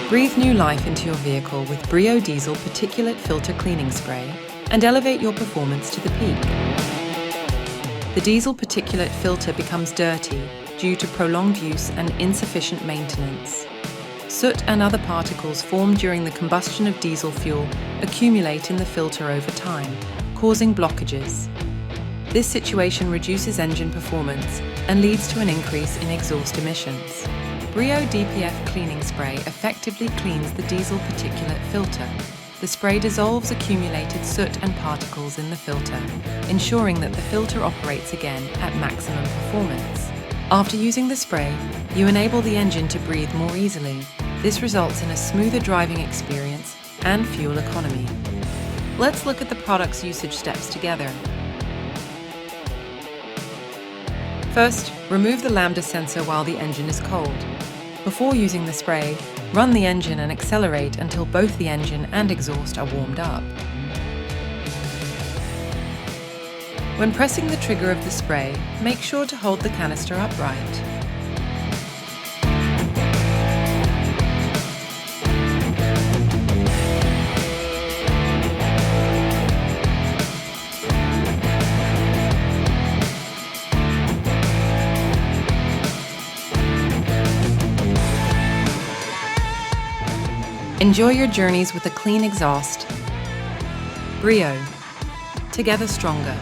Breathe new life into your vehicle with BRIO Diesel Particulate Filter Cleaning Spray and elevate your performance to the peak. The diesel particulate filter becomes dirty due to prolonged use and insufficient maintenance. Soot and other particles formed during the combustion of diesel fuel accumulate in the filter over time, causing blockages. This situation reduces engine performance and leads to an increase in exhaust emissions. BRIO DPF Cleaning Spray effectively cleans the diesel particulate filter. The spray dissolves accumulated soot and particles in the filter, ensuring that the filter operates again at maximum performance. After using the spray, you enable the engine to breathe more easily. This results in a smoother driving experience and fuel economy. Let's look at the product's usage steps together. First, remove the lambda sensor while the engine is cold. Before using the spray, run the engine and accelerate until both the engine and exhaust are warmed up. When pressing the trigger of the spray, make sure to hold the canister upright. Enjoy your journeys with a clean exhaust. BRIO, together stronger.